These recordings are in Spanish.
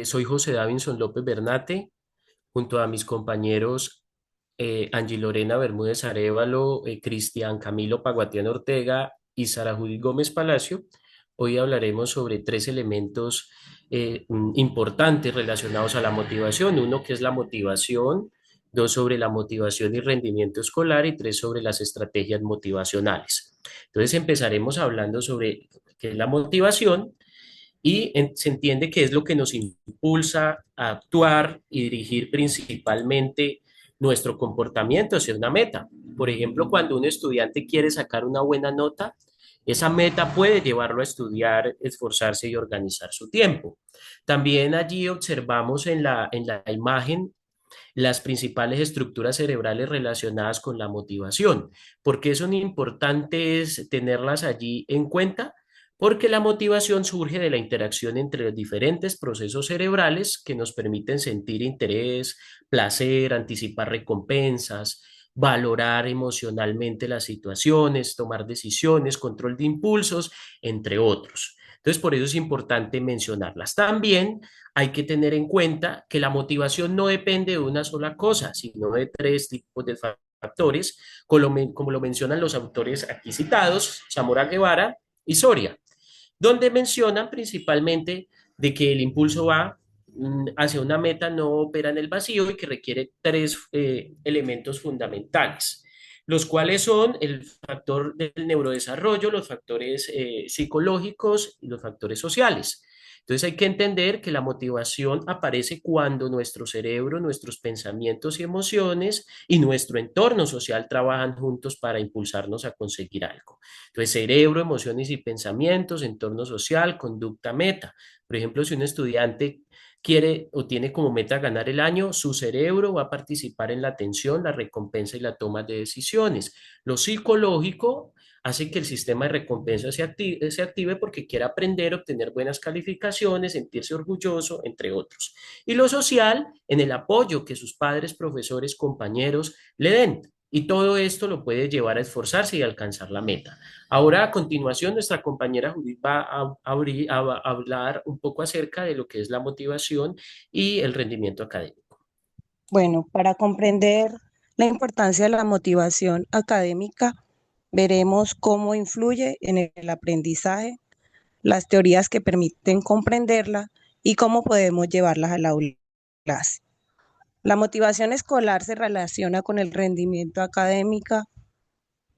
Soy José Davinson López Bernate, junto a mis compañeros Angie Lorena Bermúdez Arévalo, Cristian Camilo Paguatián Ortega y Sara Judith Gómez Palacio. Hoy hablaremos sobre tres elementos importantes relacionados a la motivación. Uno que es la motivación, dos sobre la motivación y rendimiento escolar y tres sobre las estrategias motivacionales. Entonces empezaremos hablando sobre qué es la motivación y se entiende que es lo que nos impulsa a actuar y dirigir principalmente nuestro comportamiento hacia una meta. Por ejemplo, cuando un estudiante quiere sacar una buena nota, esa meta puede llevarlo a estudiar, esforzarse y organizar su tiempo. También allí observamos en la imagen las principales estructuras cerebrales relacionadas con la motivación. ¿Por qué son importantes tenerlas allí en cuenta? Porque la motivación surge de la interacción entre los diferentes procesos cerebrales que nos permiten sentir interés, placer, anticipar recompensas, valorar emocionalmente las situaciones, tomar decisiones, control de impulsos, entre otros. Entonces, por eso es importante mencionarlas. También hay que tener en cuenta que la motivación no depende de una sola cosa, sino de tres tipos de factores, como lo mencionan los autores aquí citados, Zamora Guevara y Soria, donde mencionan principalmente de que el impulso va hacia una meta, no opera en el vacío y que requiere tres elementos fundamentales, los cuales son el factor del neurodesarrollo, los factores psicológicos y los factores sociales. Entonces hay que entender que la motivación aparece cuando nuestro cerebro, nuestros pensamientos y emociones y nuestro entorno social trabajan juntos para impulsarnos a conseguir algo. Entonces, cerebro, emociones y pensamientos, entorno social, conducta, meta. Por ejemplo, si un estudiante quiere o tiene como meta ganar el año, su cerebro va a participar en la atención, la recompensa y la toma de decisiones. Lo psicológico hace que el sistema de recompensa se active porque quiere aprender, obtener buenas calificaciones, sentirse orgulloso, entre otros. Y lo social, en el apoyo que sus padres, profesores, compañeros le den. Y todo esto lo puede llevar a esforzarse y alcanzar la meta. Ahora, a continuación, nuestra compañera Judith va a hablar un poco acerca de lo que es la motivación y el rendimiento académico. Bueno, para comprender la importancia de la motivación académica, veremos cómo influye en el aprendizaje, las teorías que permiten comprenderla y cómo podemos llevarlas al aula. La motivación escolar se relaciona con el rendimiento académico,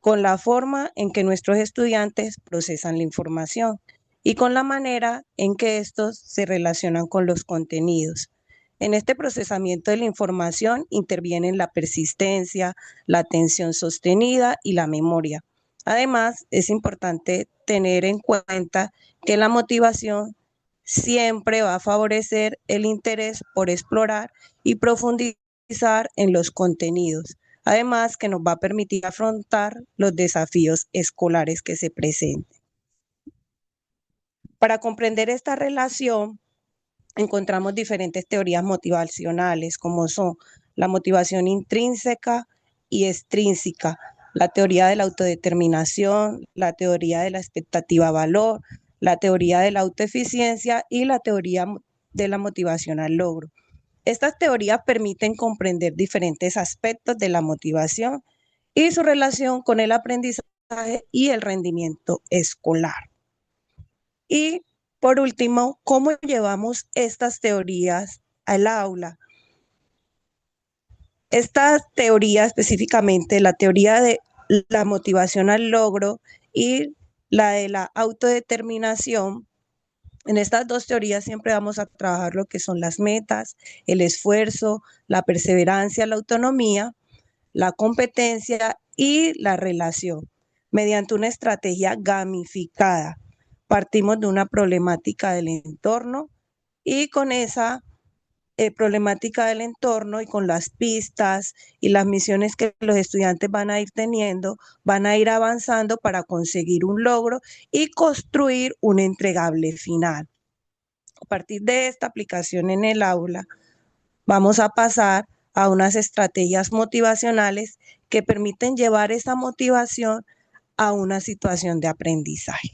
con la forma en que nuestros estudiantes procesan la información y con la manera en que estos se relacionan con los contenidos. En este procesamiento de la información intervienen la persistencia, la atención sostenida y la memoria. Además, es importante tener en cuenta que la motivación siempre va a favorecer el interés por explorar y profundizar en los contenidos. Además, que nos va a permitir afrontar los desafíos escolares que se presenten. Para comprender esta relación, encontramos diferentes teorías motivacionales, como son la motivación intrínseca y extrínseca, la teoría de la autodeterminación, la teoría de la expectativa-valor, la teoría de la autoeficiencia y la teoría de la motivación al logro. Estas teorías permiten comprender diferentes aspectos de la motivación y su relación con el aprendizaje y el rendimiento escolar. Y por último, ¿cómo llevamos estas teorías al aula? Esta teoría específicamente, la teoría de la motivación al logro y la de la autodeterminación, en estas dos teorías siempre vamos a trabajar lo que son las metas, el esfuerzo, la perseverancia, la autonomía, la competencia y la relación, mediante una estrategia gamificada. Partimos de una problemática del entorno y con esa problemática del entorno y con las pistas y las misiones que los estudiantes van a ir teniendo, van a ir avanzando para conseguir un logro y construir un entregable final. A partir de esta aplicación en el aula, vamos a pasar a unas estrategias motivacionales que permiten llevar esa motivación a una situación de aprendizaje.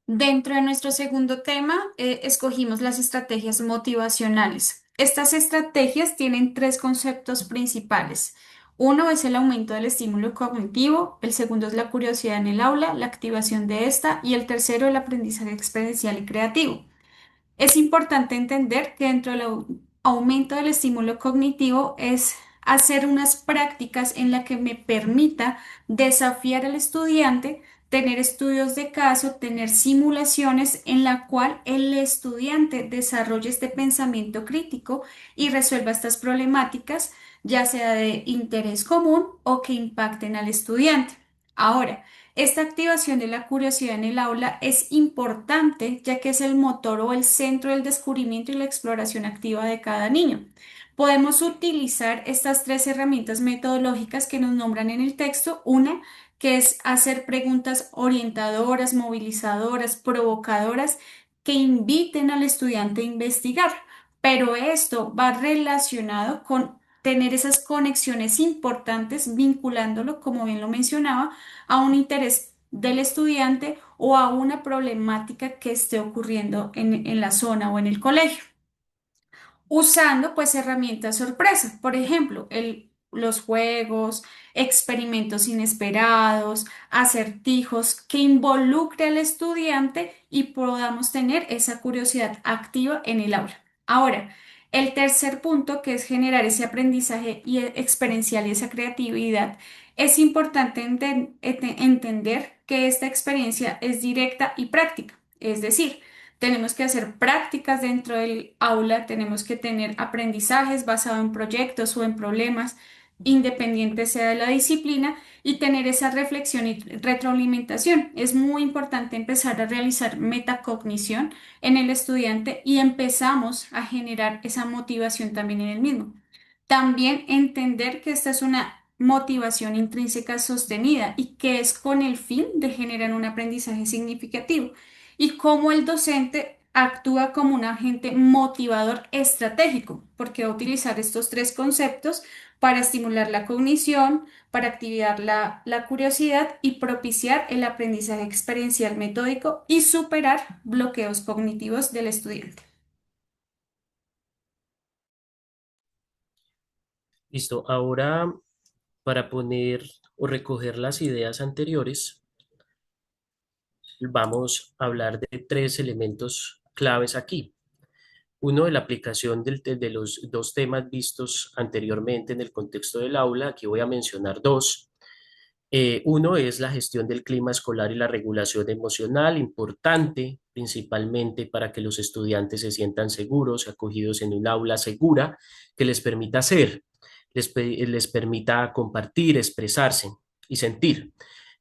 Dentro de nuestro segundo tema, escogimos las estrategias motivacionales. Estas estrategias tienen tres conceptos principales. Uno es el aumento del estímulo cognitivo, el segundo es la curiosidad en el aula, la activación de esta y el tercero el aprendizaje experiencial y creativo. Es importante entender que dentro del aumento del estímulo cognitivo es hacer unas prácticas en las que me permita desafiar al estudiante, tener estudios de caso, tener simulaciones en la cual el estudiante desarrolle este pensamiento crítico y resuelva estas problemáticas, ya sea de interés común o que impacten al estudiante. Ahora, esta activación de la curiosidad en el aula es importante ya que es el motor o el centro del descubrimiento y la exploración activa de cada niño. Podemos utilizar estas tres herramientas metodológicas que nos nombran en el texto. Una, que es hacer preguntas orientadoras, movilizadoras, provocadoras, que inviten al estudiante a investigar. Pero esto va relacionado con tener esas conexiones importantes, vinculándolo, como bien lo mencionaba, a un interés del estudiante o a una problemática que esté ocurriendo en la zona o en el colegio usando pues herramientas sorpresa, por ejemplo, los juegos, experimentos inesperados, acertijos que involucre al estudiante y podamos tener esa curiosidad activa en el aula. Ahora, el tercer punto, que es generar ese aprendizaje experiencial y esa creatividad, es importante entender que esta experiencia es directa y práctica, es decir, tenemos que hacer prácticas dentro del aula, tenemos que tener aprendizajes basados en proyectos o en problemas, independiente sea de la disciplina, y tener esa reflexión y retroalimentación. Es muy importante empezar a realizar metacognición en el estudiante y empezamos a generar esa motivación también en el mismo. También entender que esta es una motivación intrínseca sostenida y que es con el fin de generar un aprendizaje significativo y cómo el docente actúa como un agente motivador estratégico, porque va a utilizar estos tres conceptos para estimular la cognición, para activar la curiosidad y propiciar el aprendizaje experiencial metódico y superar bloqueos cognitivos del estudiante. Listo, ahora para poner o recoger las ideas anteriores, vamos a hablar de tres elementos claves aquí. Uno, de la aplicación de los dos temas vistos anteriormente en el contexto del aula. Aquí voy a mencionar dos. Uno es la gestión del clima escolar y la regulación emocional, importante principalmente para que los estudiantes se sientan seguros, acogidos en un aula segura que les permita ser, les permita compartir, expresarse y sentir.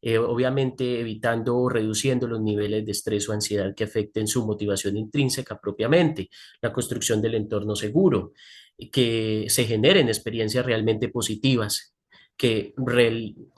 Obviamente evitando o reduciendo los niveles de estrés o ansiedad que afecten su motivación intrínseca propiamente, la construcción del entorno seguro, que se generen experiencias realmente positivas,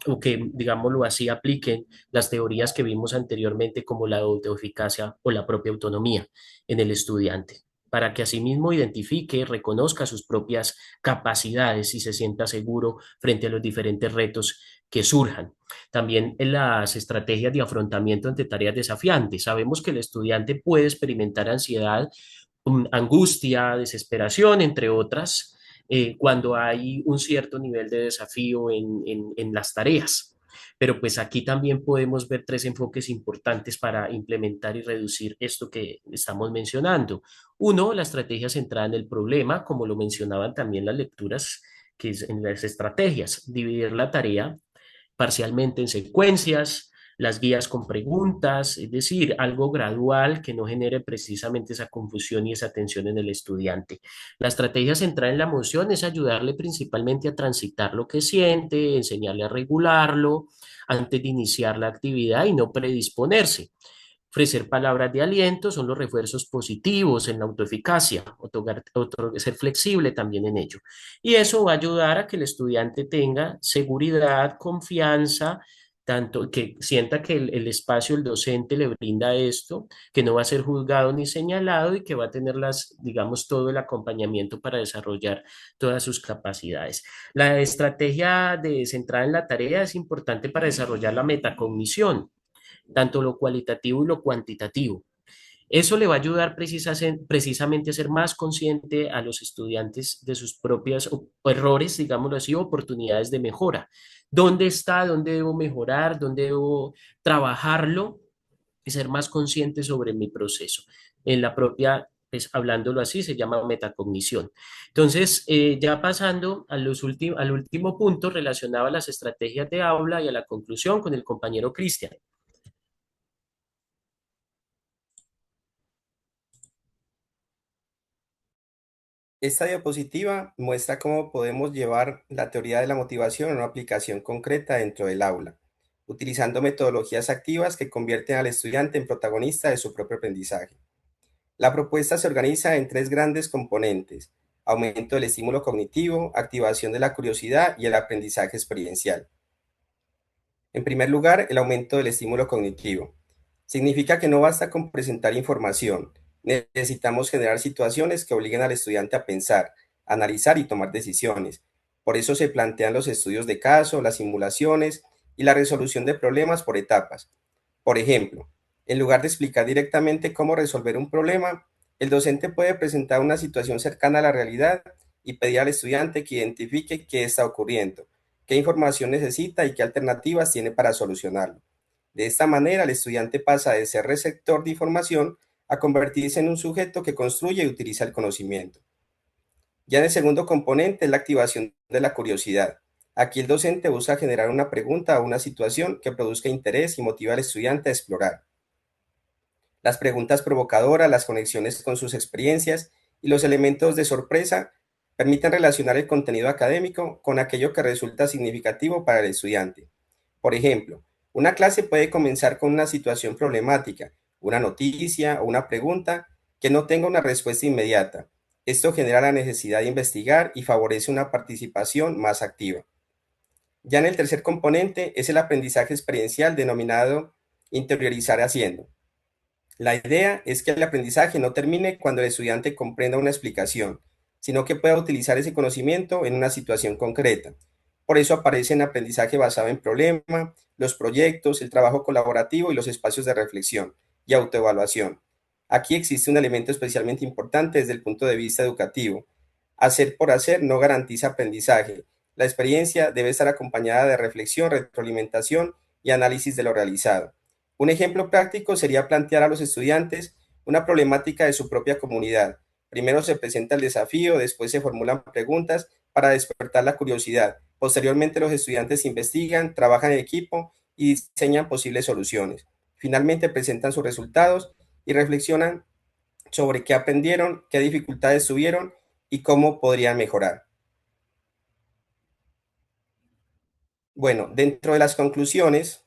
o que, digámoslo así, apliquen las teorías que vimos anteriormente como la autoeficacia o la propia autonomía en el estudiante, para que asimismo identifique, reconozca sus propias capacidades y se sienta seguro frente a los diferentes retos que surjan. También en las estrategias de afrontamiento ante tareas desafiantes. Sabemos que el estudiante puede experimentar ansiedad, angustia, desesperación, entre otras, cuando hay un cierto nivel de desafío en las tareas. Pero pues aquí también podemos ver tres enfoques importantes para implementar y reducir esto que estamos mencionando. Uno, la estrategia centrada en el problema, como lo mencionaban también las lecturas, que es en las estrategias, dividir la tarea parcialmente en secuencias, las guías con preguntas, es decir, algo gradual que no genere precisamente esa confusión y esa tensión en el estudiante. La estrategia centrada en la emoción es ayudarle principalmente a transitar lo que siente, enseñarle a regularlo antes de iniciar la actividad y no predisponerse. Ofrecer palabras de aliento son los refuerzos positivos en la autoeficacia, ser flexible también en ello. Y eso va a ayudar a que el estudiante tenga seguridad, confianza, tanto que sienta que el espacio, el docente le brinda esto, que no va a ser juzgado ni señalado y que va a tener digamos, todo el acompañamiento para desarrollar todas sus capacidades. La estrategia de centrada en la tarea es importante para desarrollar la metacognición, tanto lo cualitativo y lo cuantitativo. Eso le va a ayudar precisamente a ser más consciente a los estudiantes de sus propios errores, digámoslo así, oportunidades de mejora. ¿Dónde está? ¿Dónde debo mejorar? ¿Dónde debo trabajarlo? Y ser más consciente sobre mi proceso. En la propia, pues hablándolo así, se llama metacognición. Entonces, ya pasando a al último punto relacionado a las estrategias de aula y a la conclusión con el compañero Cristian. Esta diapositiva muestra cómo podemos llevar la teoría de la motivación a una aplicación concreta dentro del aula, utilizando metodologías activas que convierten al estudiante en protagonista de su propio aprendizaje. La propuesta se organiza en tres grandes componentes: aumento del estímulo cognitivo, activación de la curiosidad y el aprendizaje experiencial. En primer lugar, el aumento del estímulo cognitivo. Significa que no basta con presentar información, necesitamos generar situaciones que obliguen al estudiante a pensar, analizar y tomar decisiones. Por eso se plantean los estudios de caso, las simulaciones y la resolución de problemas por etapas. Por ejemplo, en lugar de explicar directamente cómo resolver un problema, el docente puede presentar una situación cercana a la realidad y pedir al estudiante que identifique qué está ocurriendo, qué información necesita y qué alternativas tiene para solucionarlo. De esta manera, el estudiante pasa de ser receptor de información a convertirse en un sujeto que construye y utiliza el conocimiento. Ya en el segundo componente es la activación de la curiosidad. Aquí el docente busca generar una pregunta o una situación que produzca interés y motiva al estudiante a explorar. Las preguntas provocadoras, las conexiones con sus experiencias y los elementos de sorpresa permiten relacionar el contenido académico con aquello que resulta significativo para el estudiante. Por ejemplo, una clase puede comenzar con una situación problemática, una noticia o una pregunta que no tenga una respuesta inmediata. Esto genera la necesidad de investigar y favorece una participación más activa. Ya en el tercer componente es el aprendizaje experiencial denominado interiorizar haciendo. La idea es que el aprendizaje no termine cuando el estudiante comprenda una explicación, sino que pueda utilizar ese conocimiento en una situación concreta. Por eso aparecen aprendizaje basado en problema, los proyectos, el trabajo colaborativo y los espacios de reflexión y autoevaluación. Aquí existe un elemento especialmente importante desde el punto de vista educativo. Hacer por hacer no garantiza aprendizaje. La experiencia debe estar acompañada de reflexión, retroalimentación y análisis de lo realizado. Un ejemplo práctico sería plantear a los estudiantes una problemática de su propia comunidad. Primero se presenta el desafío, después se formulan preguntas para despertar la curiosidad. Posteriormente los estudiantes investigan, trabajan en equipo y diseñan posibles soluciones. Finalmente presentan sus resultados y reflexionan sobre qué aprendieron, qué dificultades tuvieron y cómo podrían mejorar. Bueno, dentro de las conclusiones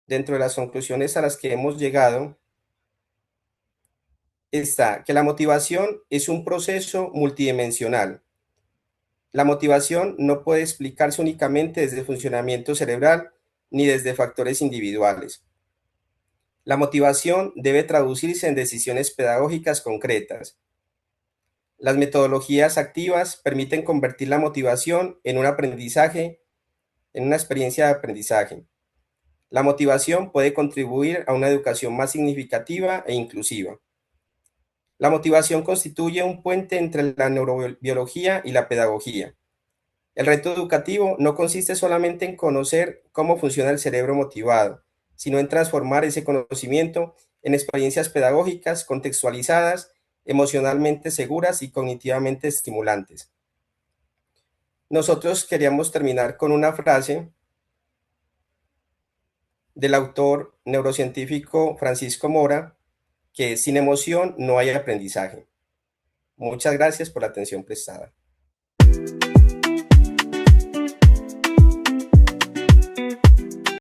a las que hemos llegado, está que la motivación es un proceso multidimensional. La motivación no puede explicarse únicamente desde el funcionamiento cerebral ni desde factores individuales. La motivación debe traducirse en decisiones pedagógicas concretas. Las metodologías activas permiten convertir la motivación en un aprendizaje, en una experiencia de aprendizaje. La motivación puede contribuir a una educación más significativa e inclusiva. La motivación constituye un puente entre la neurobiología y la pedagogía. El reto educativo no consiste solamente en conocer cómo funciona el cerebro motivado, sino en transformar ese conocimiento en experiencias pedagógicas contextualizadas, emocionalmente seguras y cognitivamente estimulantes. Nosotros queríamos terminar con una frase del autor neurocientífico Francisco Mora, que sin emoción no hay aprendizaje. Muchas gracias por la atención prestada.